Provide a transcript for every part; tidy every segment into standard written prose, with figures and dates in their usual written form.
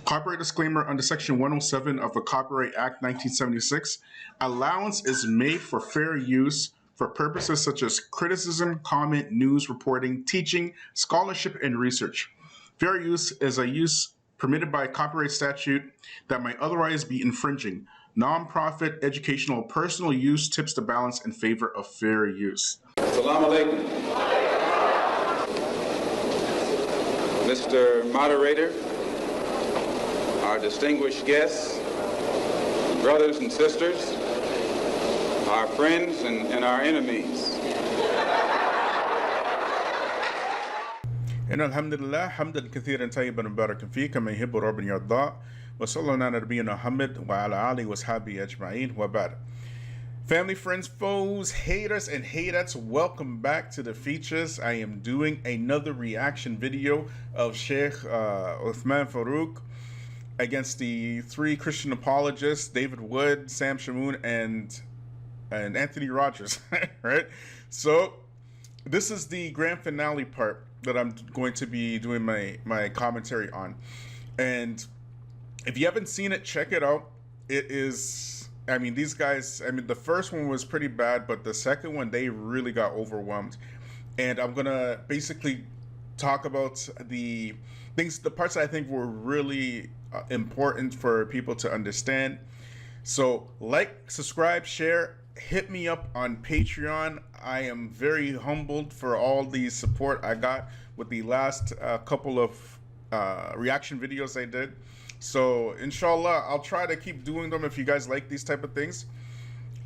Copyright disclaimer under Section 107 of the Copyright Act 1976. Allowance is made for fair use for purposes such as criticism, comment, news, reporting, teaching, scholarship, and research. Fair use is a use permitted by copyright statute that might otherwise be infringing. Non-profit, educational, personal use tips the balance in favor of fair use. Salaam Alaikum. Mr. Moderator, our distinguished guests, brothers and sisters, our friends and our enemies. إن الحمد لله حمدا كثيرا طيبا مباركا فيه كما يحب ربنا يرضى وصلى الله على نبينا محمد وعلى آله وصحبه أجمعين وبعد. Family, friends, foes, haters, and hatettes, welcome back to the features. I am doing another reaction video of Sheikh Uthman Farooq against the three Christian apologists, David Wood, Sam Shamoun, and Anthony Rogers, right? So this is the grand finale part that I'm going to be doing my commentary on. And if you haven't seen it, check it out. It is, I mean, these guys, I mean, the first one was pretty bad, but the second one, they really got overwhelmed. And I'm going to basically talk about the things, the parts that I think were really important for people to understand. So like, subscribe, share, hit me up on Patreon. I am very humbled for all the support I got with the last couple of reaction videos I did. So Insha Allah, I'll try to keep doing them if you guys like these type of things.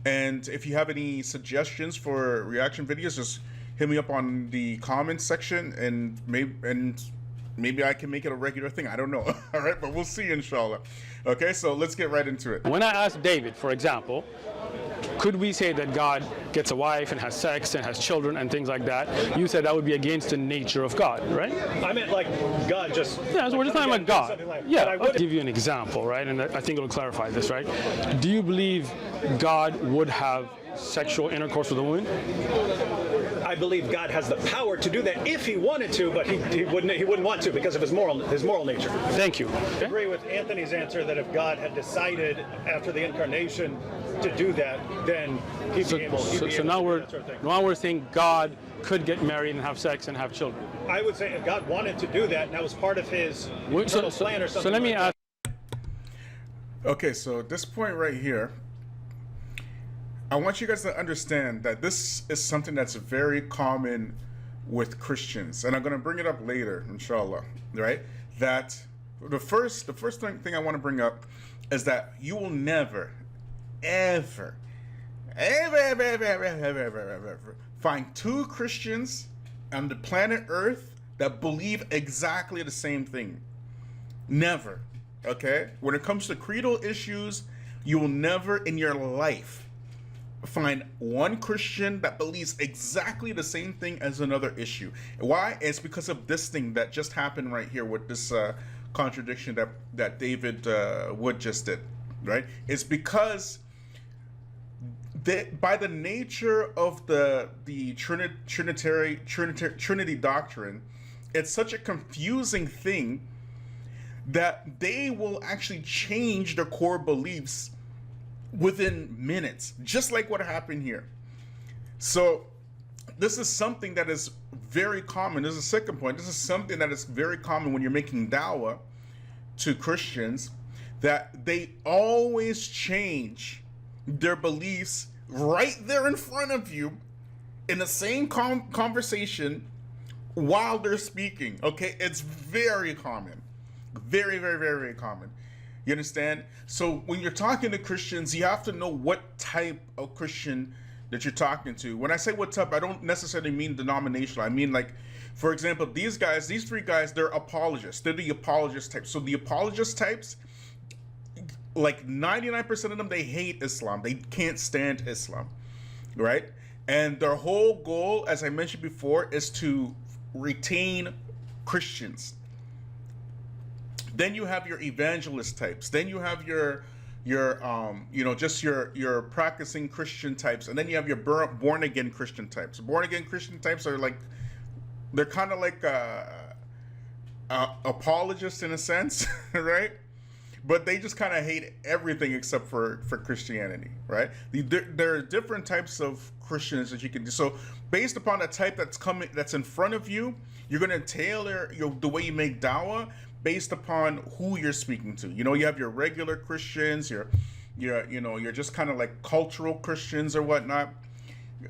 And if you have any suggestions for reaction videos, just hit me up on the comments section, and maybe I can make it a regular thing. I don't know. All right, but we'll see, inshallah. Okay, so let's get right into it. When I asked David, for example, could we say that God gets a wife and has sex and has children and things like that? You said that would be against the nature of God, right? I meant like God just... Yeah, so we're just talking about God. Like, yeah, I'll give you an example, right? And I think it'll clarify this, right? Do you believe God would have sexual intercourse with a woman? I believe God has the power to do that if he wanted to, but he wouldn't want to because of his moral nature. Thank you. I agree with Anthony's answer that if God had decided after the incarnation to do that, then he'd be able to do that sort of thing. Now we're saying God could get married and have sex and have children. I would say if God wanted to do that, and that was part of his eternal plan or something. So let me ask. Okay, so at this point right here, I want you guys to understand that this is something that's very common with Christians, and I'm going to bring it up later, inshallah, right? That the first thing I want to bring up is that you will never, ever find two Christians on the planet Earth that believe exactly the same thing. Never, okay? When it comes to creedal issues, you will never in your life find one Christian that believes exactly the same thing as another issue. Why? It's because of this thing that just happened right here with this contradiction that David Wood just did, right? It's because by the nature of the Trinity doctrine, it's such a confusing thing that they will actually change their core beliefs within minutes, just like what happened here. So this is something that is very common. This is a second point. This is something that is very common when you're making dawah to Christians, that they always change their beliefs right there in front of you in the same conversation while they're speaking. Okay, it's very common. Very, very, very, very common. You understand? So when you're talking to Christians, you have to know what type of Christian that you're talking to. When I say what type, I don't necessarily mean denominational. I mean, like, for example, these three guys, they're apologists. They're the apologist type. So the apologist types, like 99% of them, they hate Islam. They can't stand Islam, right? And their whole goal, as I mentioned before, is to retain Christians. Then you have your evangelist types. Then you have your just your practicing Christian types, and then you have your born again Christian types. Born again Christian types are like, they're kind of like apologists in a sense, right? but they just kind of hate everything except for Christianity, right? There are different types of Christians that you can do. So based upon the type that's in front of you, you're going to tailor the way you make dawah based upon who you're speaking to. You know, you have your regular Christians, you're just kind of like cultural Christians or whatnot.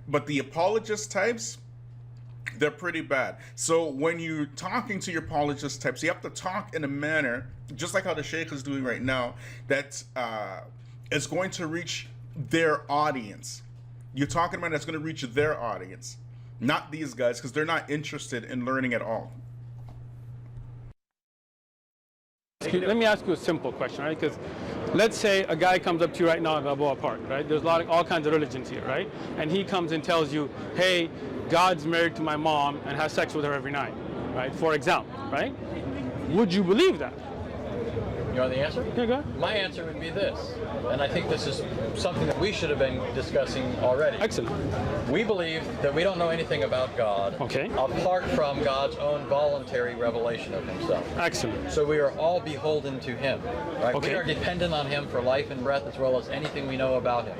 But the apologist types, they're pretty bad. So when you're talking to your apologist types, you have to talk in a manner, just like how the Sheikh is doing right now, that is going to reach their audience. You're talking about that's going to reach their audience, not these guys, because they're not interested in learning at all. Let me ask you a simple question, right? Because let's say a guy comes up to you right now in Balboa Park, right? There's all kinds of religions here, right? And he comes and tells you, hey, God's married to my mom and has sex with her every night, right? For example, right? Would you believe that? You want the answer? Yeah, go ahead. My answer would be this, and I think this is something that we should have been discussing already. Excellent. We believe that we don't know anything about God apart from God's own voluntary revelation of himself. Excellent. So we are all beholden to him, right? Okay. We are dependent on him for life and breath as well as anything we know about him.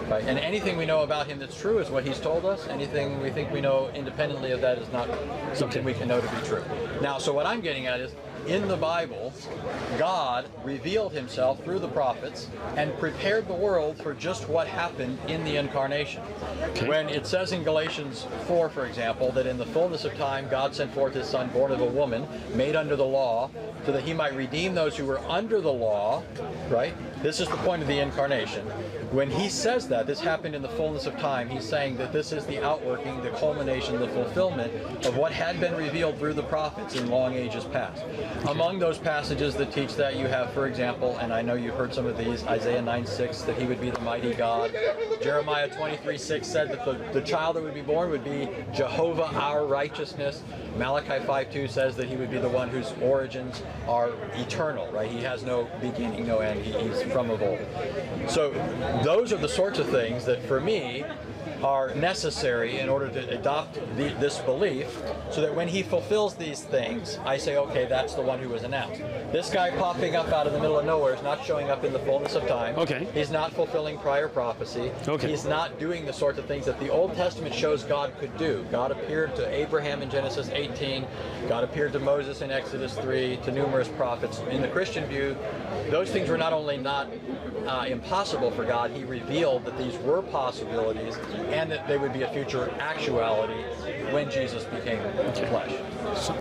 Right? And anything we know about him that's true is what he's told us. Anything we think we know independently of that is not something we can know to be true. Now, so what I'm getting at is, in the Bible, God revealed himself through the prophets and prepared the world for just what happened in the incarnation. Okay. When it says in Galatians 4, for example, that in the fullness of time God sent forth his son, born of a woman, made under the law, so that he might redeem those who were under the law, right? This is the point of the incarnation. When he says that, this happened in the fullness of time, he's saying that this is the outworking, the culmination, the fulfillment of what had been revealed through the prophets in long ages past. Among those passages that teach that, you have, for example, and I know you've heard some of these, Isaiah 9:6, that he would be the mighty God. Jeremiah 23:6 said that the child that would be born would be Jehovah our righteousness. Malachi 5:2 says that he would be the one whose origins are eternal, right? He has no beginning, no end. He's from of old. So those are the sorts of things that, for me, are necessary in order to adopt this belief, so that when he fulfills these things, I say, okay, that's the one who was announced. This guy popping up out of the middle of nowhere is not showing up in the fullness of time. Okay. He's not fulfilling prior prophecy. Okay. He's not doing the sorts of things that the Old Testament shows God could do. God appeared to Abraham in Genesis 18. God appeared to Moses in Exodus 3, to numerous prophets. In the Christian view, those things were not only not impossible for God, he revealed that these were possibilities and that they would be a future actuality when Jesus became flesh.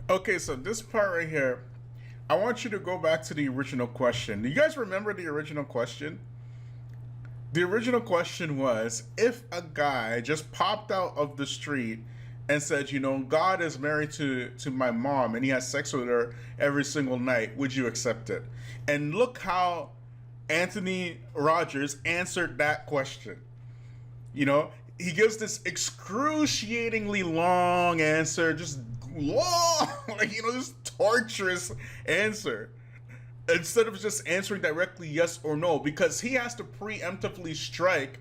Okay, so this part right here, I want you to go back to the original question. Do you guys remember the original question? The original question was, if a guy just popped out of the street and said, you know, God is married to my mom and he has sex with her every single night, would you accept it? And look how Anthony Rogers answered that question. You know, he gives this excruciatingly long answer, just long, like, you know, this torturous answer, instead of just answering directly yes or no, because he has to preemptively strike,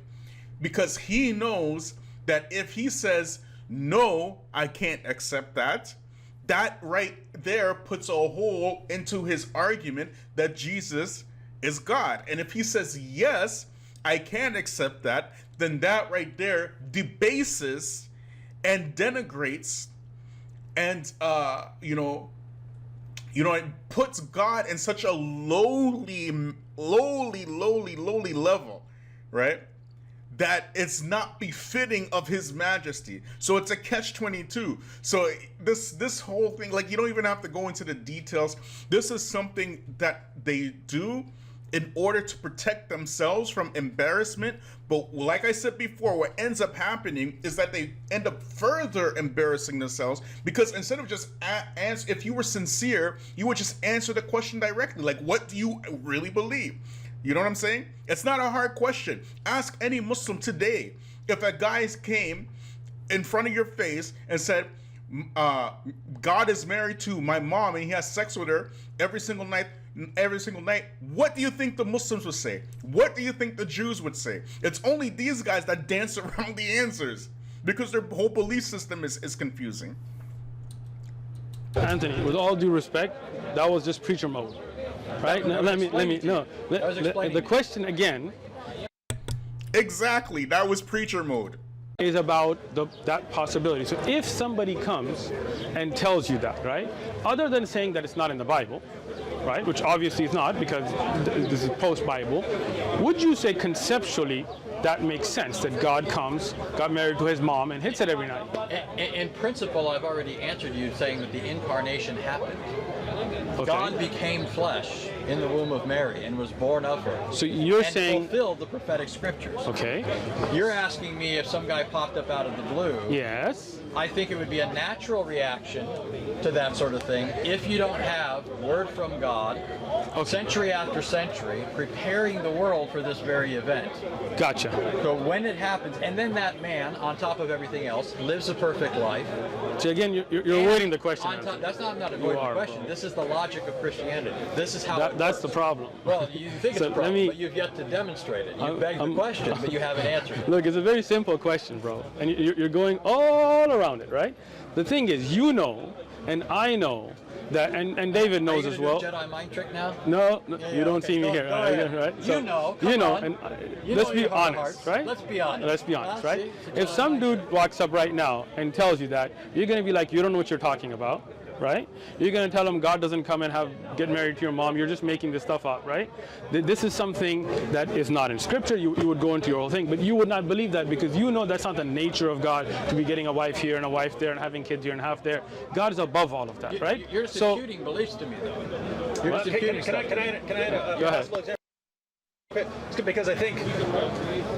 because he knows that if he says, no, I can't accept that, that right there puts a hole into his argument that Jesus is God. And if he says, yes, I can accept that, then that right there debases and denigrates and it puts God in such a lowly level, right? That it's not befitting of his majesty. So it's a catch-22. So this whole thing, like, you don't even have to go into the details. This is something that they do in order to protect themselves from embarrassment. But like I said before, what ends up happening is that they end up further embarrassing themselves, because instead of just answer, if you were sincere, you would just answer the question directly. Like, what do you really believe? You know what I'm saying? It's not a hard question. Ask any Muslim today. If a guy came in front of your face and said, God is married to my mom and he has sex with her every single night, what do you think the Muslims would say? What do you think the Jews would say? It's only these guys that dance around the answers because their whole belief system is confusing. Anthony, with all due respect, that was just preacher mode. right? No, the question again Exactly. That was preacher mode. is about that possibility. So if somebody comes and tells you that, right, other than saying that it's not in the Bible, right, which obviously it's not because this is post-Bible, would you say conceptually that makes sense, that God comes, got married to his mom, and hits it every night? In principle, I've already answered you saying that the incarnation happened. Okay. God became flesh in the womb of Mary and was born of her. So you're and saying fulfilled the prophetic scriptures. Okay. You're asking me if some guy popped up out of the blue. Yes. I think it would be a natural reaction to that sort of thing if you don't have word from God, century after century, preparing the world for this very event. Gotcha. So when it happens, and then that man, on top of everything else, lives a perfect life. So again, you're avoiding the question. That's not avoiding the question. Bro. This is the logic of Christianity. This is how it That's works. the problem. Well, you think So it's a problem, let me- but you've yet to demonstrate it. You beg the question, but you haven't answered it. Look, it's a very simple question, bro, and you're going all around it, right? The thing is, you know, and I know that, and David knows as well. Are you going to do a Jedi mind trick now? No, you don't okay, see me go here, ahead. right? You know, come on. and You let's know be your heart of honest, hearts. right? Let's be honest. Let's be honest, Ah, right? see? It's a If Jedi some mind dude walks up right now and tells you that, you're gonna be like, you don't know what you're talking about, right? You're gonna tell him God doesn't come and get married to your mom. You're just making this stuff up, right? This is something that is not in scripture. You would go into your whole thing, but you would not believe that because you know that's not the nature of God to be getting a wife here and a wife there and having kids here and half there. God is above all of that, right? You're just imputing beliefs to me, though. You're just imputing Can I stuff. add a Go ahead. possible example? Because I think,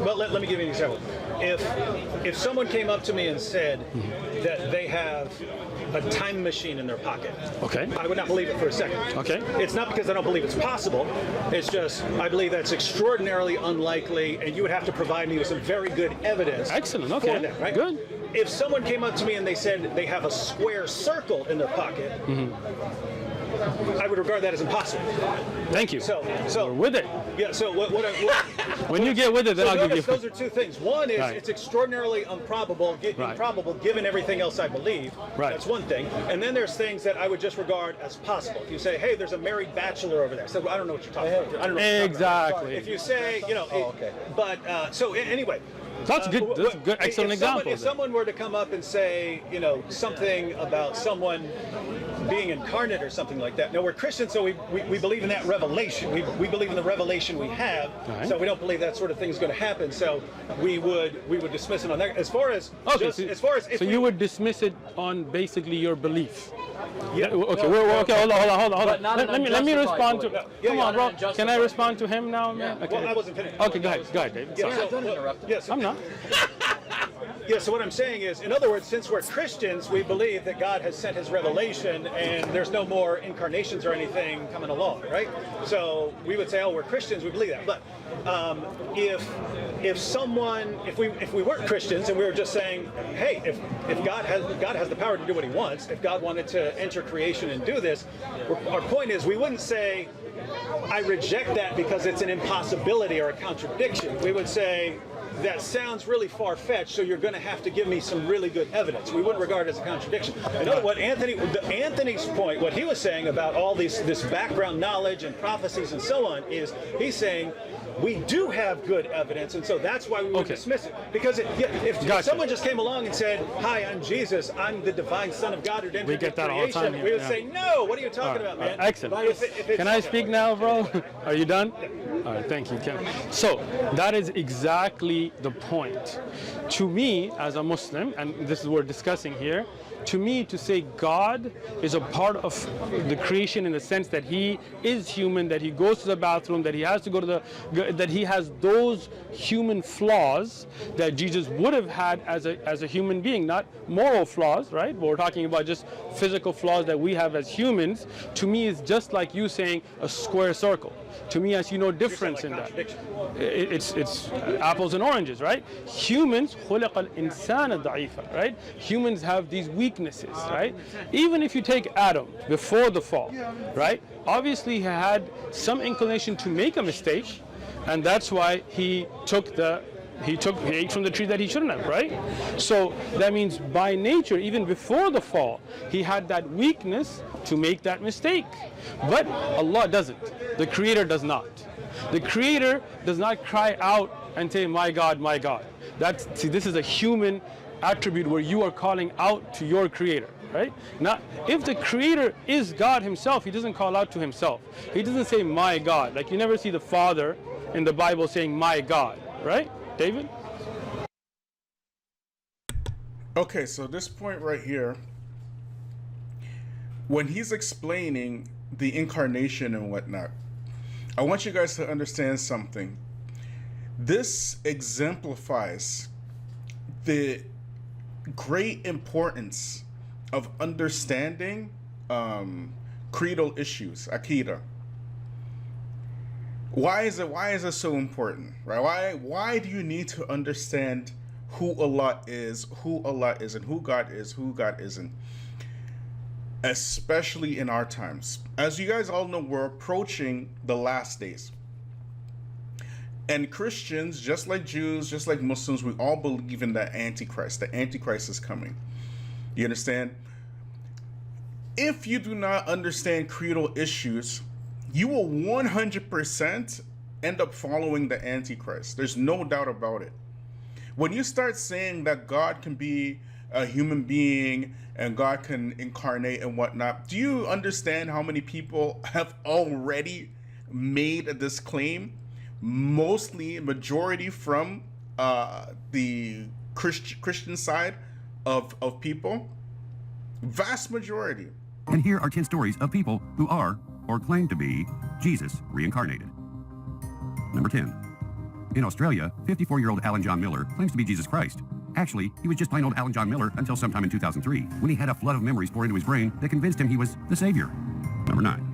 well, let me give you an example. If someone came up to me and said that they have a time machine in their pocket, Okay. I would not believe it for a second. Okay. It's not because I don't believe it's possible. It's just I believe that's extraordinarily unlikely, and you would have to provide me with some very good evidence. Excellent. Okay. For that, right? Good. If someone came up to me and they said they have a square circle in their pocket, I would regard that as impossible. Thank you. So We're with it. yeah. So what When you get with it, then so I'll give you. notice those are two things. One is Right. it's extraordinarily improbable given everything else I believe. Right. That's one thing. And then there's things that I would just regard as possible. If you say, hey, there's a married bachelor over there. So well, I don't know what you're talking about. I don't know what you're talking about. Exactly. If you say, okay. But anyway. That's good. That's a good, excellent example. If someone were to come up and say, something about someone being incarnate or something like that. Now we're Christians, so we believe in that revelation. We believe in the revelation we have. Right. So we don't believe that sort of thing is going to happen. So we would dismiss it on that. As far as you would dismiss it on basically your belief. Yeah. Okay. Hold on. But not an Let me respond to. unjustified Come on, bro. unjustified Can I respond to him now, man? Yeah. Okay. Well, I wasn't finished. Okay, go ahead, David. Yeah, Sorry. Don't interrupt. Yes. I'm not. Yeah, so what I'm saying is, in other words, since we're Christians, we believe that God has sent his revelation and there's no more incarnations or anything coming along, right? So we would say, oh, we're Christians, we believe that. But if we weren't Christians and we were just saying, hey, if God has the power to do what he wants, if God wanted to enter creation and do this, our point is we wouldn't say, I reject that because it's an impossibility or a contradiction. We would say, that sounds really far-fetched, so you're going to have to give me some really good evidence. We wouldn't regard it as a contradiction. In other words, Anthony's point, what he was saying about all this background knowledge and prophecies and so on, is he's saying we do have good evidence, and so that's why we would dismiss it. Because if someone just came along and said, "Hi, I'm Jesus. I'm the divine Son of God who entered We get that all the time here, we would yeah. say, "No, what are you talking about, man?" Excellent. Can I speak now, bro? Are you done? All right, thank you, Ken. So that is exactly the point. To me, as a Muslim, and this is what we're discussing here, to me, to say God is a part of the creation in the sense that he is human, that he goes to the bathroom, that he has to go to that he has those human flaws that Jesus would have had as a human being, not moral flaws, right? But we're talking about just physical flaws that we have as humans. To me, it's just like you saying a square circle. To me, I see no difference in that. It's apples and oranges, right? Humans, خُلِقَ الْإِنسَانَ ضَعِيفًا, right? Humans have these weaknesses, right? Even if you take Adam before the fall, right? Obviously, he had some inclination to make a mistake, and that's why he took the He ate from the tree that he shouldn't have, right? So that means by nature, even before the fall, he had that weakness to make that mistake. But Allah doesn't. The Creator does not. The Creator does not cry out and say, my God, my God. See, this is a human attribute where you are calling out to your Creator, right? Now, if the Creator is God himself, he doesn't call out to himself. He doesn't say, my God. Like you never see the Father in the Bible saying, my God, right? David? Okay, so this point right here, when he's explaining the incarnation and whatnot, I want you guys to understand something. This exemplifies the great importance of understanding creedal issues, Aqidah. Why is it so important, right? Why do you need to understand who Allah is, and who God is, who God isn't? Especially in our times. As you guys all know, we're approaching the last days. And Christians, just like Jews, just like Muslims, we all believe in the Antichrist. The Antichrist is coming. You understand? If you do not understand creedal issues, you will 100% end up following the Antichrist. There's no doubt about it. When you start saying that God can be a human being and God can incarnate and whatnot, do you understand how many people have already made this claim? Majority from the Christian side of people. Vast majority. And here are 10 stories of people who are, or claim to be, Jesus reincarnated. Number 10. In Australia, 54-year-old Alan John Miller claims to be Jesus Christ. Actually, he was just plain old Alan John Miller until sometime in 2003, when he had a flood of memories pour into his brain that convinced him he was the savior. Number 9.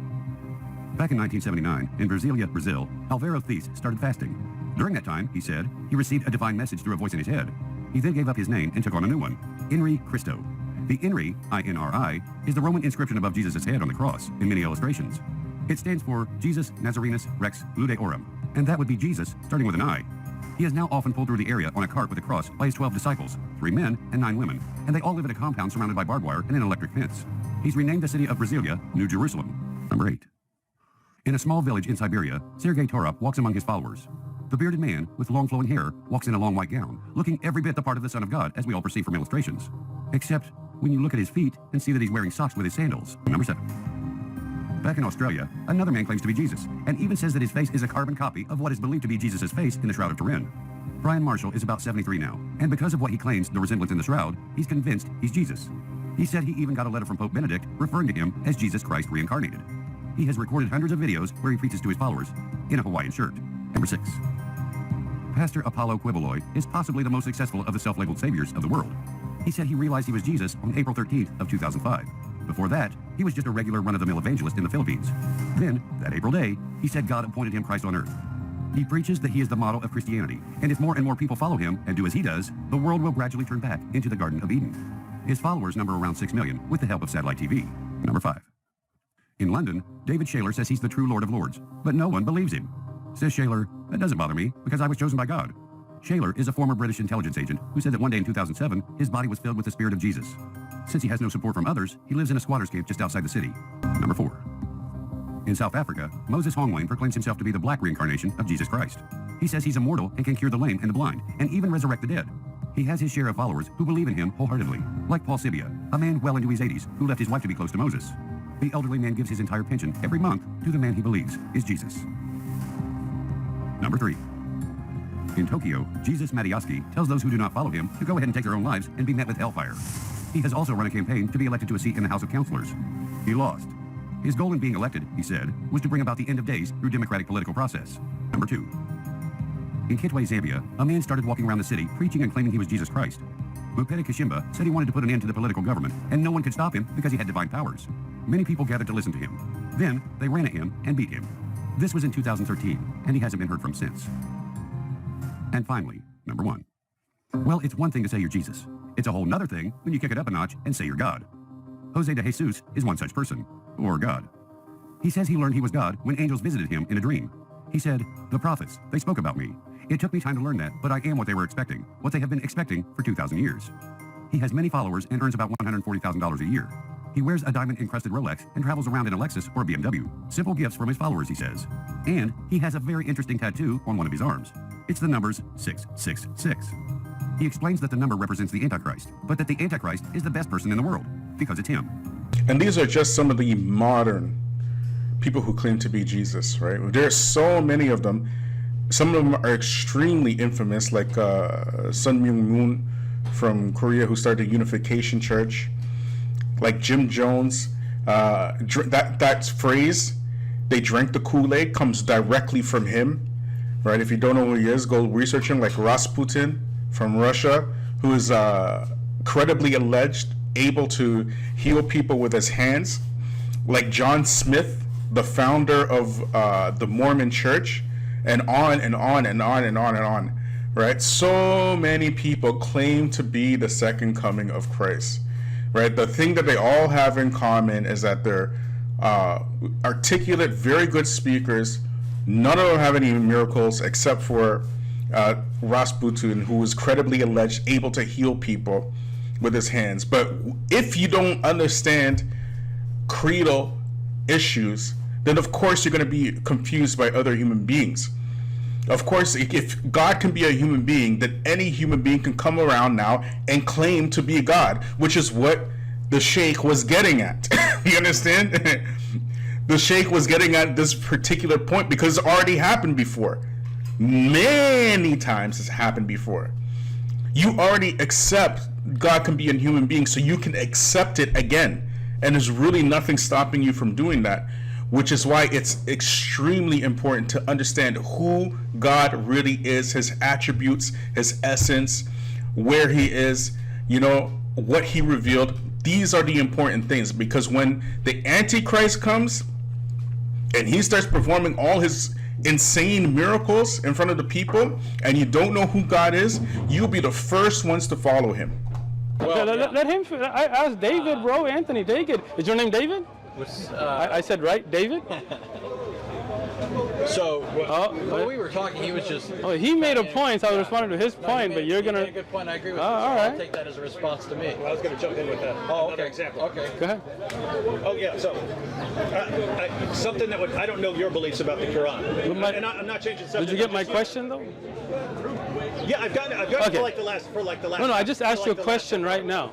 Back in 1979, in Brasilia, Brazil, Alvaro Thies started fasting. During that time, he said, he received a divine message through a voice in his head. He then gave up his name and took on a new one, Inri Christo. The Inri, I-N-R-I, is the Roman inscription above Jesus' head on the cross in many illustrations. It stands for Jesus Nazarenus Rex Ludeorum, and that would be Jesus, starting with an I. He is now often pulled through the area on a cart with a cross by his 12 disciples, 3 men and 9 women, and they all live in a compound surrounded by barbed wire and an electric fence. He's renamed the city of Brasilia, New Jerusalem. Number 8. In a small village in Siberia, Sergei Torop walks among his followers. The bearded man, with long flowing hair, walks in a long white gown, looking every bit the part of the Son of God, as we all perceive from illustrations. Except when you look at his feet and see that he's wearing socks with his sandals. Number 7. Back in Australia, another man claims to be Jesus, and even says that his face is a carbon copy of what is believed to be Jesus' face in the Shroud of Turin. Brian Marshall is about 73 now, and because of what he claims, the resemblance in the shroud, he's convinced he's Jesus. He said he even got a letter from Pope Benedict referring to him as Jesus Christ reincarnated. He has recorded hundreds of videos where he preaches to his followers in a Hawaiian shirt. Number 6. Pastor Apollo Quibeloy is possibly the most successful of the self-labeled saviors of the world. He said he realized he was Jesus on April 13th of 2005. Before that, he was just a regular run-of-the-mill evangelist in the Philippines. Then, that April day, he said God appointed him Christ on earth. He preaches that he is the model of Christianity, and if more and more people follow him and do as he does, the world will gradually turn back into the Garden of Eden. His followers number around 6 million with the help of satellite TV. Number 5. In London, David Shaler says he's the true Lord of Lords, but no one believes him. Says Shaler, that doesn't bother me because I was chosen by God. Shaler is a former British intelligence agent who said that one day in 2007, his body was filled with the spirit of Jesus. Since he has no support from others, he lives in a squatter's camp just outside the city. Number 4. In South Africa, Moses Hongwang proclaims himself to be the black reincarnation of Jesus Christ. He says he's immortal and can cure the lame and the blind, and even resurrect the dead. He has his share of followers who believe in him wholeheartedly, like Paul Sibia, a man well into his 80s who left his wife to be close to Moses. The elderly man gives his entire pension every month to the man he believes is Jesus. Number 3. In Tokyo, Jesus Matioski tells those who do not follow him to go ahead and take their own lives and be met with hellfire. He has also run a campaign to be elected to a seat in the House of Councilors. He lost. His goal in being elected, he said, was to bring about the end of days through democratic political process. Number 2. In Kitwe, Zambia, a man started walking around the city preaching and claiming he was Jesus Christ. Mupede Kishimba said he wanted to put an end to the political government, and no one could stop him because he had divine powers. Many people gathered to listen to him. Then, they ran at him and beat him. This was in 2013, and he hasn't been heard from since. And finally, number 1. Well, it's one thing to say you're Jesus. It's a whole nother thing when you kick it up a notch and say you're God. Jose de Jesus is one such person, or God. He says he learned he was God when angels visited him in a dream. He said, "The prophets, they spoke about me. It took me time to learn that, but I am what they were expecting, what they have been expecting for 2,000 years." He has many followers and earns about $140,000 a year. He wears a diamond-encrusted Rolex and travels around in a Lexus or a BMW. Simple gifts from his followers, he says. And he has a very interesting tattoo on one of his arms. It's the numbers 666. He explains that the number represents the Antichrist, but that the Antichrist is the best person in the world, because it's him. And these are just some of the modern people who claim to be Jesus, right? There are so many of them. Some of them are extremely infamous, like Sun Myung Moon from Korea, who started Unification Church, like Jim Jones. That phrase, "they drank the Kool-Aid," comes directly from him, right? If you don't know who he is, go research him. Like Rasputin from Russia, who is credibly alleged able to heal people with his hands. Like John Smith, the founder of the Mormon Church, and on and on and on and on and on, right? So many people claim to be the second coming of Christ, right? The thing that they all have in common is that they're articulate, very good speakers. None of them have any miracles except for Rasputin, who was credibly alleged able to heal people with his hands. But if you don't understand creedal issues, then of course you're going to be confused by other human beings. Of course, if God can be a human being, then any human being can come around now and claim to be God, which is what the Sheikh was getting at. You understand? The Sheikh was getting at this particular point because it's already happened before. Many times it's happened before. You already accept God can be a human being, so you can accept it again. And there's really nothing stopping you from doing that, which is why it's extremely important to understand who God really is, his attributes, his essence, where he is, you know, what he revealed. These are the important things, because when the Antichrist comes and he starts performing all his insane miracles in front of the people, and you don't know who God is, you'll be the first ones to follow him. Well, let him. I asked David, bro. Anthony, David. Is your name David? I said right, David. So when we were talking, he was just. Oh, he made a point, so I was responding to his point. But you're gonna. He made a good point. I agree with you. All right. I'll take that as a response to me. Well, I was going to jump in with that. Another example. Okay. Go ahead. Oh yeah. So something that I don't know your beliefs about the Quran, and I'm not changing subject. Did you get my question though? Yeah, I've got it Okay. for like the last. No, I just asked you a question right now.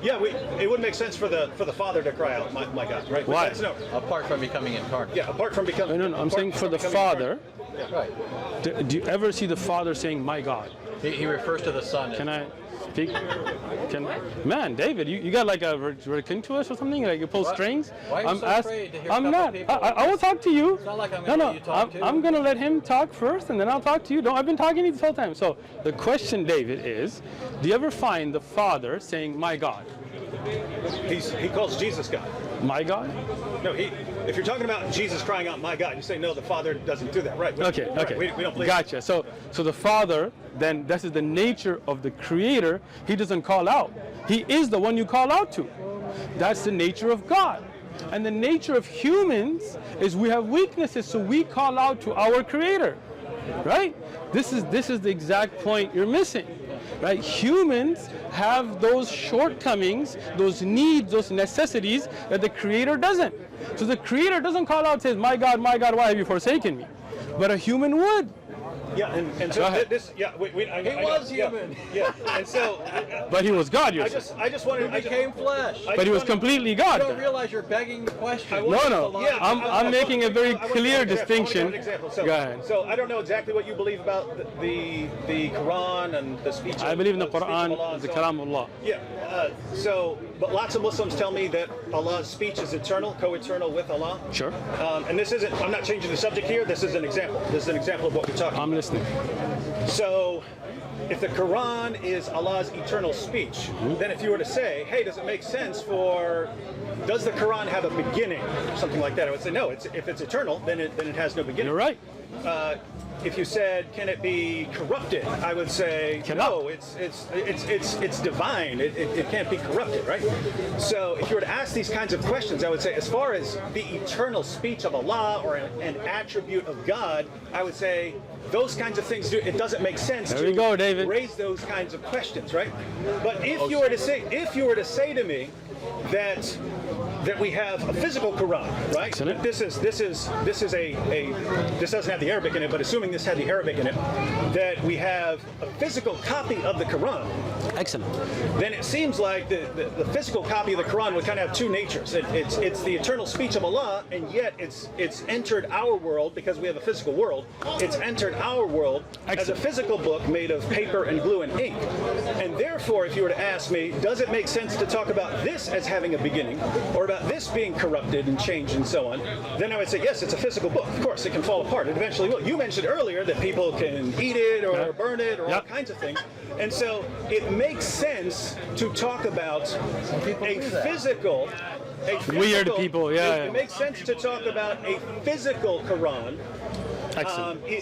Yeah, it wouldn't make sense for the Father to cry out, my God, right? Why? No. Apart from becoming incarnate. Yeah, apart from becoming. No, I'm saying for the Father. Yeah. Right. Do you ever see the Father saying, "My God"? He refers to the Son. Can I speak? Man, David, you got like a king to us or something? Like you pull strings? Why are you so afraid to hear I'm a couple not. people? I will talk to you. It's not like I'm going to let you talk too. I'm going to let him talk first, and then I'll talk to you. I've been talking to you this whole time. So the question, David, is: do you ever find the Father saying, "My God"? He calls Jesus God. My God? No, if you're talking about Jesus crying out, "My God," you say no. The Father doesn't do that, right? Okay. We don't believe. Gotcha. So the Father, then this is the nature of the Creator. He doesn't call out. He is the one you call out to. That's the nature of God. And the nature of humans is we have weaknesses, so we call out to our Creator. Right? This is the exact point you're missing. Right? Humans have those shortcomings, those needs, those necessities that the Creator doesn't. So the Creator doesn't call out and says, my God, why have you forsaken me? But a human would. Yeah, and so this, yeah, He was human. Yeah, and so. But he was God, you're I saying. just wanted. He became flesh. But he was completely God. You don't realize you're begging the question. No. Yeah, I'm making a very clear distinction. So, Go ahead. So I don't know exactly what you believe about the Quran and the speech. I believe in the Quran, the Kalam Allah. Yeah. But lots of Muslims tell me that Allah's speech is eternal, co-eternal with Allah. Sure. And this isn't. I'm not changing the subject here. This is an example. This is an example of what we're talking about. I'm listening. So, if the Quran is Allah's eternal speech, then if you were to say, hey, does it make sense does the Quran have a beginning? Something like that. I would say, no, if it's eternal, then it has no beginning. You're right. if you said, can it be corrupted? I would say, no, it's divine. It can't be corrupted, right? So if you were to ask these kinds of questions, I would say, as far as the eternal speech of Allah or an attribute of God, I would say those kinds of things, it doesn't make sense to raise those kinds of questions, right? But if you were to say to me that we have a physical Quran, right? Excellent. This doesn't have the Arabic in it, but assuming this had the Arabic in it, that we have a physical copy of the Quran. Excellent. Then it seems like the physical copy of the Quran would kind of have two natures. It's the eternal speech of Allah, and yet it's entered our world because we have a physical world. It's entered our world as a physical book made of paper and glue and ink. And therefore, if you were to ask me, does it make sense to talk about this as having a beginning, or about this being corrupted and changed and so on, then I would say, yes, it's a physical book. Of course, it can fall apart. It eventually will. You mentioned earlier that people can eat it or burn it or all kinds of things. And so it makes sense to talk about a physical weird people, It makes sense to talk about a physical Quran.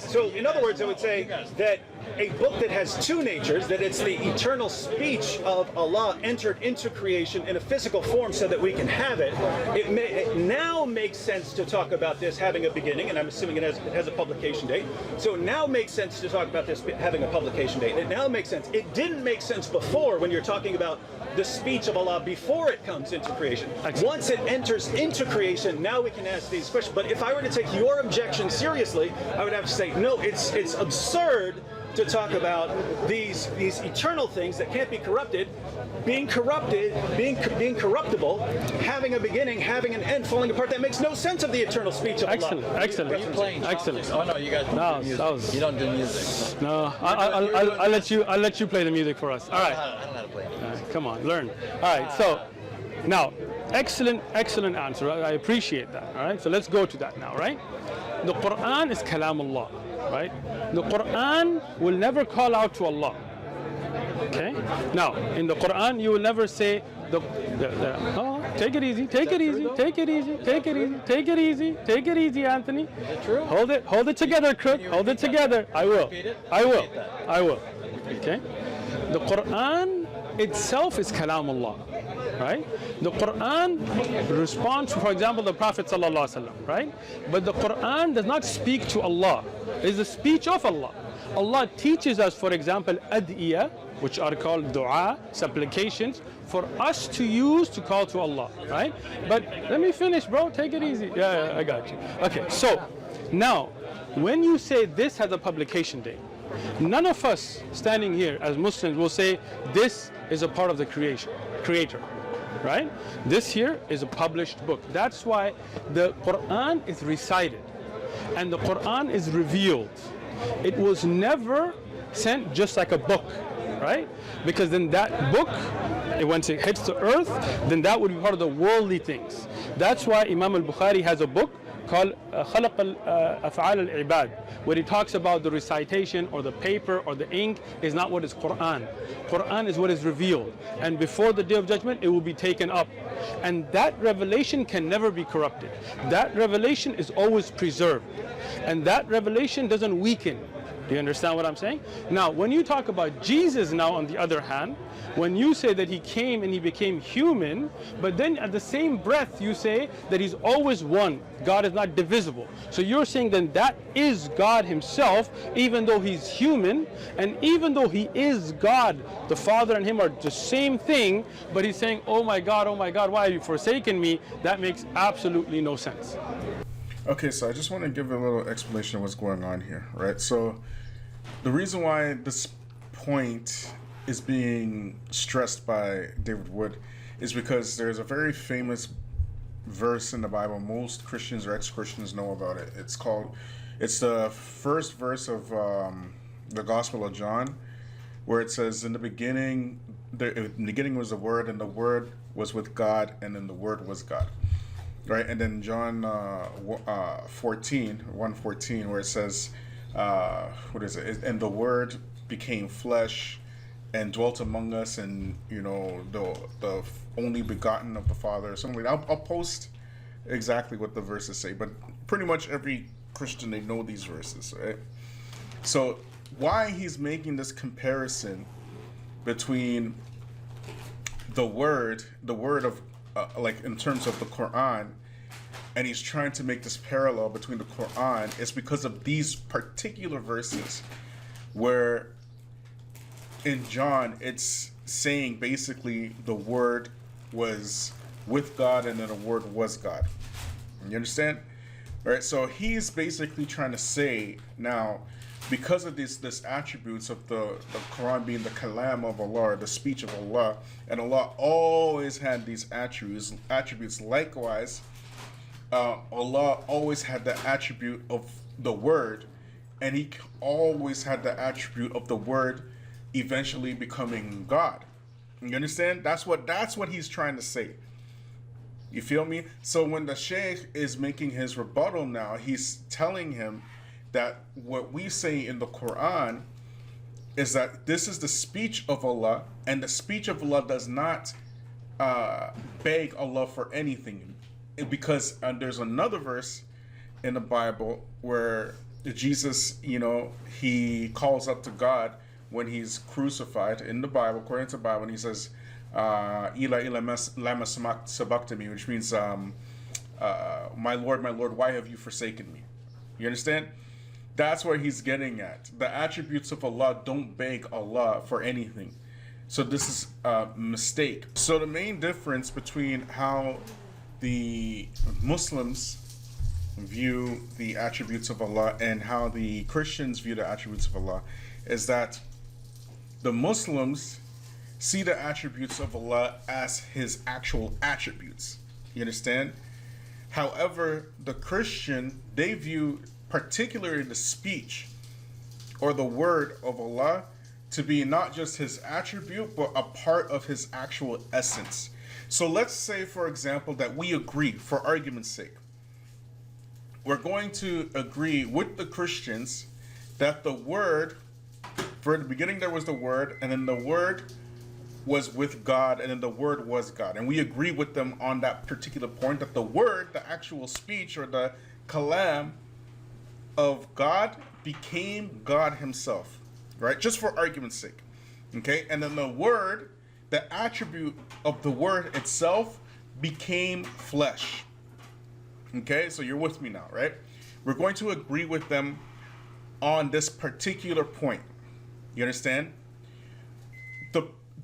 So in other words, I would say that a book that has two natures, that it's the eternal speech of Allah entered into creation in a physical form so that we can have it, it now makes sense to talk about this having a beginning, and I'm assuming it has a publication date. So it now makes sense to talk about this having a publication date. It now makes sense. It didn't make sense before when you're talking about the speech of Allah before it comes into creation. Once it enters into creation, now we can ask these questions. But if I were to take your objection seriously, I would have to say, no, it's absurd to talk about these eternal things that can't be corrupted, being corruptible, having a beginning, having an end, falling apart. That makes no sense of the eternal speech of Allah. Excellent. Are you playing? Excellent. Oh no, you guys don't do music. You don't do music. No, I'll let you play the music for us. All right. I don't know how to play it. Come on, learn. All right. So now, excellent answer. I appreciate that. All right. So let's go to that now. Right. The Quran is Kalamullah. Right? The Quran will never call out to Allah. Okay? Now, in the Quran, you will never say, take it easy, Anthony. Is it true? Hold it together, Crook. Hold it together. I will. Okay? The Quran itself is Kalamullah. Right? The Quran responds to, for example, the Prophet ﷺ, right? But the Quran does not speak to Allah. It is the speech of Allah. Allah teaches us, for example, ad'iyah, which are called dua, supplications, for us to use to call to Allah, right? But let me finish, bro. Take it easy. Yeah, I got you. Okay, so now, when you say this has a publication date, none of us standing here as Muslims will say this is a part of the creator. Right? This here is a published book. That's why the Quran is recited and the Quran is revealed. It was never sent just like a book, right? Because then that book, once it hits the earth, then that would be part of the worldly things. That's why Imam al-Bukhari has a book called Khalaq al-Af'al al-Ibad, where he talks about the recitation or the paper or the ink is not what is Quran. Quran is what is revealed. And before the Day of Judgment, it will be taken up. And that revelation can never be corrupted. That revelation is always preserved. And that revelation doesn't weaken. Do you understand what I'm saying? Now, when you talk about Jesus now, on the other hand, when you say that he came and he became human, but then at the same breath you say that he's always one, God is not divisible. So you're saying then that is God himself, even though he's human, and even though he is God, the Father and him are the same thing, but he's saying, oh my God, why have you forsaken me? That makes absolutely no sense. Okay, so I just want to give a little explanation of what's going on here, right? So the reason why this point is being stressed by David Wood is because there's a very famous verse in the Bible. Most Christians or ex-Christians know about it. It's the first verse of the Gospel of John, where it says, in the beginning was the Word, and the Word was with God, and then the Word was God. Right, and then John 1:14, where it says, what is it? And the Word became flesh and dwelt among us, and the only begotten of the Father, or something like that. I'll post exactly what the verses say, but pretty much every Christian, they know these verses, right? So why he's making this comparison between the word of like in terms of the Quran, and he's trying to make this parallel between the Quran, is because of these particular verses where in John it's saying basically the word was with God and then the word was God. You understand? All right, so he's basically trying to say now, because of this attributes of the Quran being the kalam of Allah, the speech of Allah, and Allah always had these attributes. Likewise, Allah always had the attribute of the word, and he always had the attribute of the word eventually becoming God. You understand? That's what he's trying to say. You feel me? So when the Sheikh is making his rebuttal now, he's telling him that what we say in the Quran is that this is the speech of Allah, and the speech of Allah does not beg Allah for anything. Because there's another verse in the Bible where Jesus, he calls up to God when he's crucified in the Bible, according to the Bible, and he says, Ila lama sabaqtani, which means, my Lord, why have you forsaken me? You understand? That's where he's getting at. The attributes of Allah don't beg Allah for anything. So this is a mistake. So the main difference between how the Muslims view the attributes of Allah and how the Christians view the attributes of Allah is that the Muslims see the attributes of Allah as his actual attributes. You understand? However, the Christian, they view particularly the speech or the word of Allah to be not just his attribute, but a part of his actual essence. So let's say, for example, that we agree, for argument's sake, we're going to agree with the Christians that the word, for the beginning there was the word, and then the word was with God, and then the word was God. And we agree with them on that particular point, that the word, the actual speech or the kalam of God, became God himself, right? Just for argument's sake, okay? And then the word, the attribute of the word itself, became flesh. Okay, so you're with me now, right? We're going to agree with them on this particular point. You understand?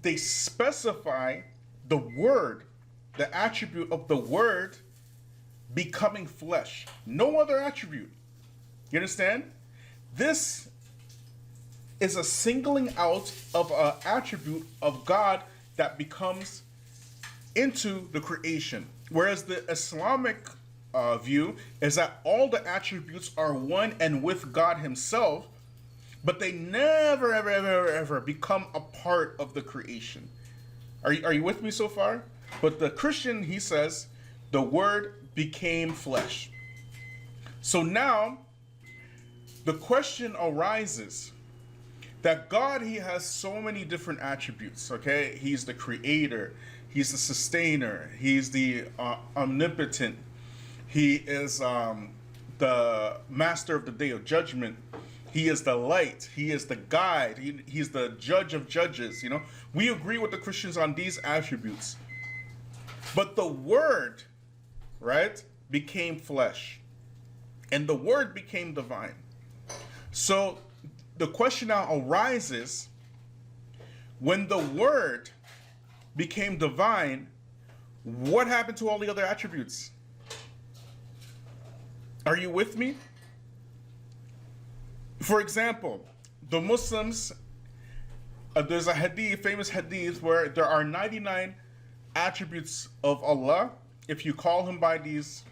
They specify the word, the attribute of the word becoming flesh. No other attribute. You understand? This is a singling out of an attribute of God that becomes into the creation. Whereas the Islamic view is that all the attributes are one and with God himself, but they never, ever become a part of the creation. Are you with me so far? But the Christian, he says, the word became flesh. So now, the question arises that God, he has so many different attributes, okay? He's the creator, he's the sustainer, he's the omnipotent, he is the master of the day of judgment, he is the light, he is the guide, he's the judge of judges, We agree with the Christians on these attributes. But the word, right, became flesh. And the word became divine. So the question now arises, when the word became divine, what happened to all the other attributes? Are you with me? For example, the Muslims, there's a hadith, famous hadith, where there are 99 attributes of Allah. If you call him by these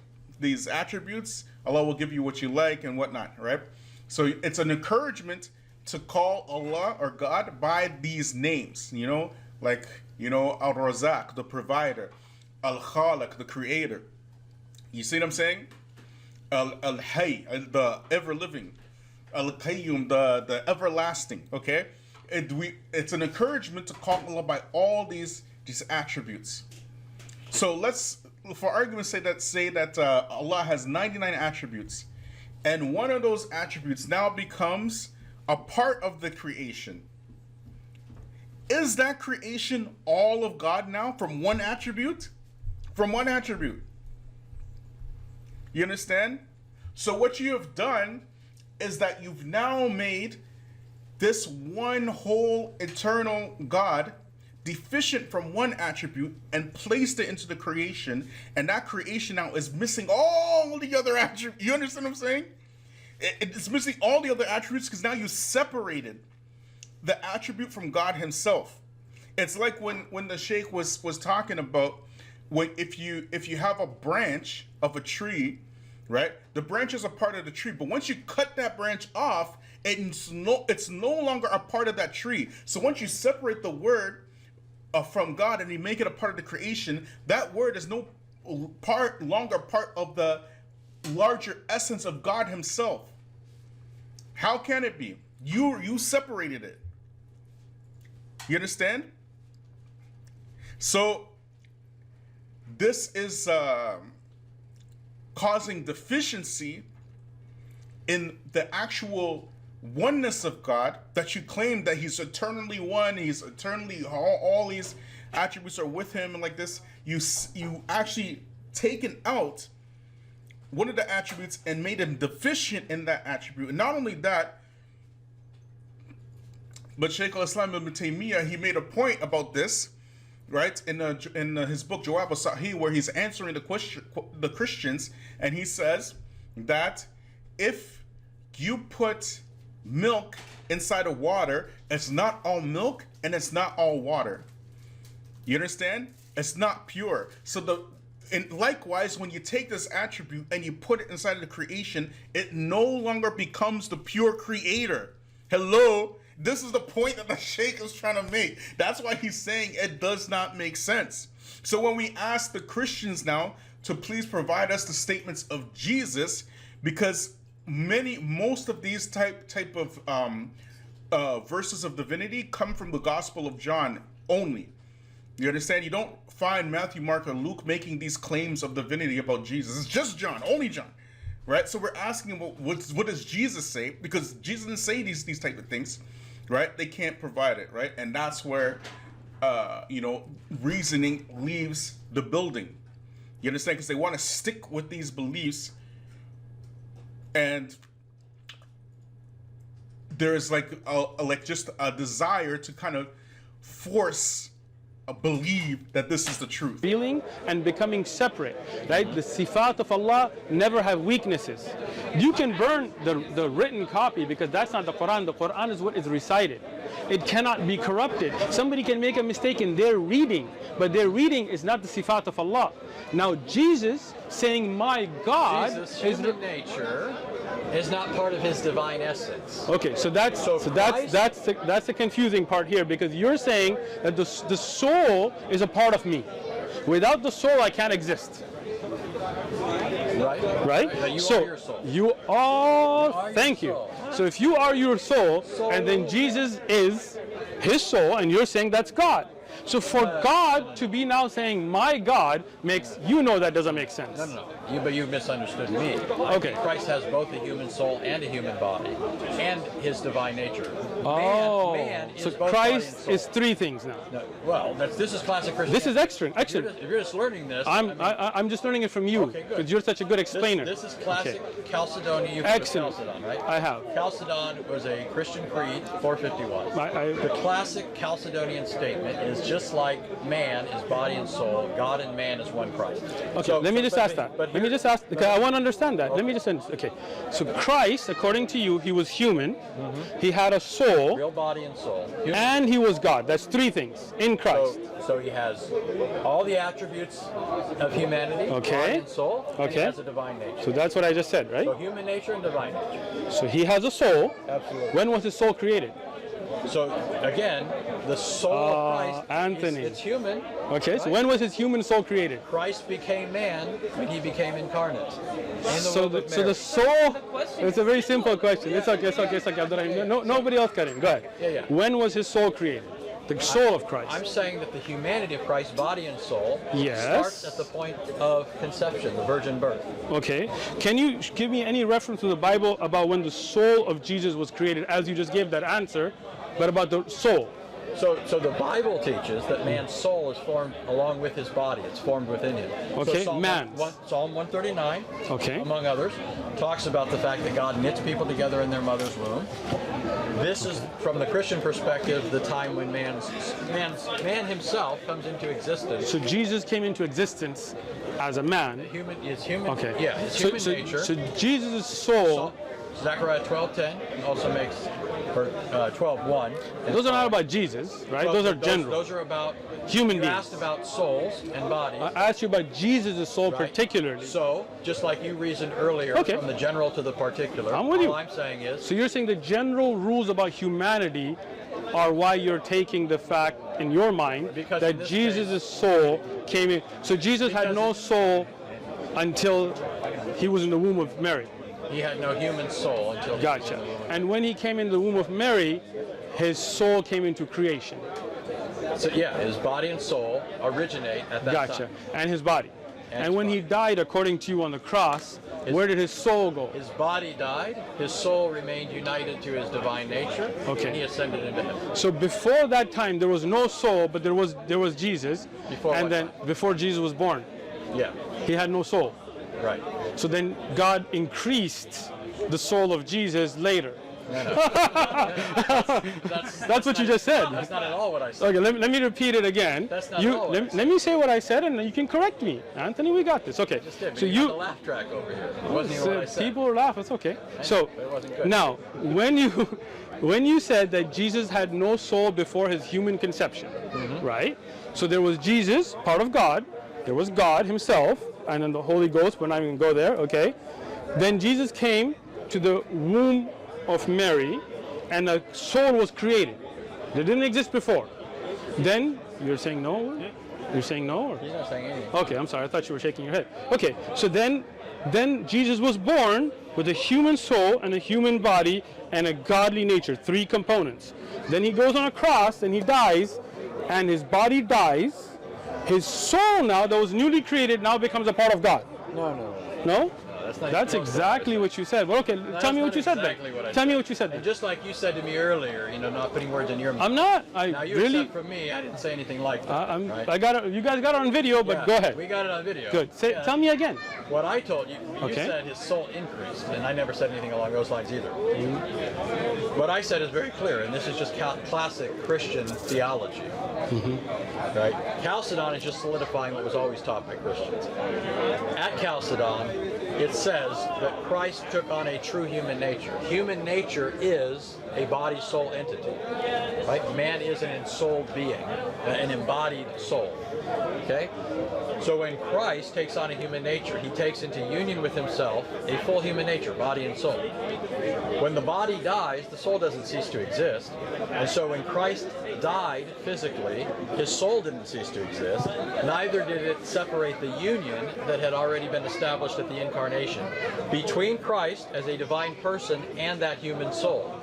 attributes, Allah will give you what you like and whatnot, right? So it's an encouragement to call Allah or God by these names, like, Al-Razak, the provider, Al-Khaliq, the creator. You see what I'm saying? Al-Hayy, the ever-living, Al-Qayyum, the everlasting, okay? It's an encouragement to call Allah by all these attributes. So let's, for argument's sake, say that Allah has 99 attributes, and one of those attributes now becomes a part of the creation. Is that creation all of God now from one attribute? From one attribute. You understand? So what you have done is that you've now made this one whole eternal God deficient from one attribute and placed it into the creation, and that creation now is missing all the other attributes. You understand what I'm saying? It's missing all the other attributes because now you separated the attribute from God himself. It's like when the Sheikh was talking about if you have a branch of a tree, right? The branch is a part of the tree, but once you cut that branch off, it's no longer a part of that tree. So once you separate the word from God and you make it a part of the creation, that word is no longer part of the larger essence of God himself. How can it be? You separated it. You understand? So this is causing deficiency in the actual oneness of God, that you claim that he's eternally one, he's eternally, all these attributes are with him, and like this, you actually taken out one of the attributes and made him deficient in that attribute. And not only that, but Shaykh al-Islam ibn Taymiyyah, he made a point about this, right, in his book Jawab al-Sahih, where he's answering the Christians, and he says that if you put milk inside of water, it's not all milk and it's not all water. You understand? It's not pure. So and likewise, when you take this attribute and you put it inside of the creation, it no longer becomes the pure creator. Hello? This is the point that the Sheikh is trying to make. That's why he's saying it does not make sense. So when we ask the Christians now to please provide us the statements of Jesus, because most of these type of verses of divinity come from the Gospel of John only. You understand? You don't find Matthew, Mark, or Luke making these claims of divinity about Jesus. It's just John, only John, right? So we're asking, well, what does Jesus say? Because Jesus didn't say these type of things, right? They can't provide it, right? And that's where, reasoning leaves the building. You understand? Because they want to stick with these beliefs, and there's just a desire to kind of force believe that this is the truth. Feeling and becoming separate, right? The sifat of Allah never have weaknesses. You can burn the written copy because that's not the Quran. The Quran is what is recited. It cannot be corrupted. Somebody can make a mistake in their reading, but their reading is not the sifat of Allah. Now Jesus saying my God Jesus' human nature is not part of his divine essence. Okay, so that's the confusing part here, because you're saying that the soul is a part of me. Without the soul, I can't exist. Right? That you So are your soul. you are. Thank you. So if you are your soul, and then Jesus is his soul, and you're saying that's God. So for God to be now saying my God makes that doesn't make sense. No. But you misunderstood me. Okay. Christ has both a human soul and a human body, and his divine nature. Man is so both Christ body and is soul. three things now. No, well, this is classic Christianity. This is excellent. If you're just learning this, I'm just learning it from you Okay, good. because you're such a good explainer. This is classic Chalcedonian. You've Excellent. heard of Chalcedon, right? I have. Chalcedon was a Christian creed, 451. The classic Chalcedonian statement is just like man is body and soul, God and man is one Christ. Okay, let me just ask that. Let me just ask, because I want to understand that. Let me just okay. So Christ, according to you, he was human. He had a soul. Real body and soul. And he was God. That's three things in Christ. So he has all the attributes of humanity, body and soul, and he has a divine nature. So that's what I just said, right? So human nature and divine nature. So he has a soul. Absolutely. When was his soul created? So again, the soul of Christ, Anthony. it's human. Okay, so when was his human soul created? Christ became man when he became incarnate. So the soul, it's a very simple question. It's okay, Abdurrahim. Nobody else can. Go ahead. Yeah. When was his soul created? the soul of Christ. I'm saying that the humanity of Christ, body and soul, Yes. starts at the point of conception, the virgin birth. Okay. Can you give me any reference to the Bible about when the soul of Jesus was created, as you just gave that answer, but about the soul? So the Bible teaches that man's soul is formed along with his body. It's formed within him. Okay, So Psalm 139, Okay. among others, talks about the fact that God knits people together in their mother's womb. This is, from the Christian perspective, the time when man himself comes into existence. So Jesus came into existence as a man. His human, Okay. yeah, his So, human nature. so Jesus' soul. Zechariah 12:10 also makes, or 12:1. Those are not about Jesus, right? Those are general. Those are about Human you beings. asked about souls and bodies. I asked you about Jesus' soul right? particularly. So, just like you reasoned earlier, Okay. from the general to the particular, I'm with all you. I'm saying is, So you're saying the general rules about humanity are why you're taking the fact in your mind Because in that this Jesus' soul came in. So Jesus had Because no it- soul until he was in the womb of Mary. he had no human soul until he was Gotcha. in the womb. And when he came in the womb of Mary, his soul came into creation. So yeah, his body and soul originate at that Gotcha. time. And his body. And And his when he body. died, according to you on the cross, where did his soul go? His body died, his soul remained united to his divine nature, Okay. and he ascended into heaven. So before that time, there was no soul, but there was Jesus. Before and what then time? before Jesus was born, Yeah, he had no soul. right. So then God increased the soul of Jesus later. That's what you just said. That's not at all what I said. Okay, let me repeat it again. That's not all what I said. Let me say what I said, and you can correct me. Anthony, we got this. Okay. Just did, but So you got the laugh track over here. It wasn't even what I said. people laugh. It's okay. So but it wasn't good. now, when you said that Jesus had no soul before his human conception, Mm-hmm. right? So there was Jesus, part of God. There was God himself, and then the Holy Ghost. We're not even going to go there. Okay. Then Jesus came to the womb of Mary, and a soul was created. They didn't exist before. Then you're saying no? You're saying no? Or? He's not saying anything. Okay, I'm sorry. I thought you were shaking your head. Okay, so then Jesus was born with a human soul and a human body and a godly nature, 3 components. Then he goes on a cross and he dies, and his body dies. His soul now, that was newly created, now becomes a part of God. No. No? That's not That's even close to exactly what you said. Well, okay, tell me not what you said exactly then. what I Tell me said. what you said And then. just like you said to me earlier, not putting words in your mouth. I'm not. I Now you really. accept from me, I didn't say anything like that. Right? I got it. You guys got it on video, but Yeah, go ahead. We got it on video. Good. Say, Yeah. Tell me again. What I told you, you Okay. said his soul increased, and I never said anything along those lines either. Mm-hmm. What I said is very clear, and this is just classic Christian theology. Mm-hmm. Right? Chalcedon is just solidifying what was always taught by Christians. At Chalcedon, it says that Christ took on a true human nature. Human nature is a body-soul entity. Right? Man is an ensouled being, an embodied soul. Okay? So when Christ takes on a human nature, he takes into union with himself a full human nature, body and soul. When the body dies, the soul doesn't cease to exist. And so when Christ died physically, his soul didn't cease to exist. Neither did it separate the union that had already been established at the incarnation between Christ as a divine person and that human soul.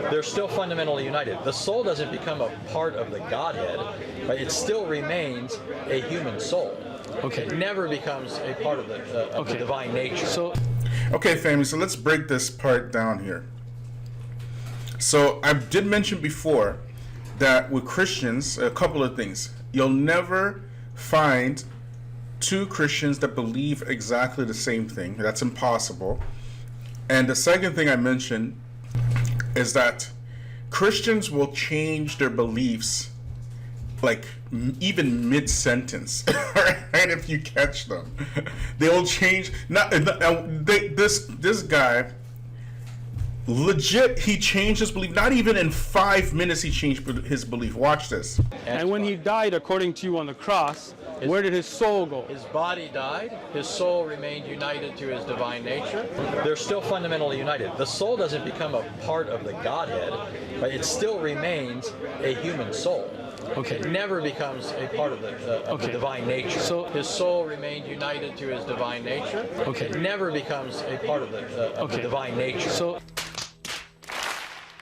They're still fundamentally united. The soul doesn't become a part of the Godhead, but it still remains a human soul. Okay. It never becomes a part of the divine nature. So, Okay, family, so let's break this part down here. So I did mention before that with Christians, a couple of things. You'll never find 2 Christians that believe exactly the same thing. That's impossible. And the second thing I mentioned is that Christians will change their beliefs like even mid-sentence, right? If you catch them, they'll change. This guy, legit, he changed his belief. Not even in 5 minutes, he changed his belief. Watch this. and when he died, according to you on the cross, where did his soul go? His body died, his soul remained united to his divine nature. They're still fundamentally united. The soul doesn't become a part of the Godhead, but it still remains a human soul. Okay. It never becomes a part of the divine nature. So his soul remained united to his divine nature. Okay. It never becomes a part of the divine nature. So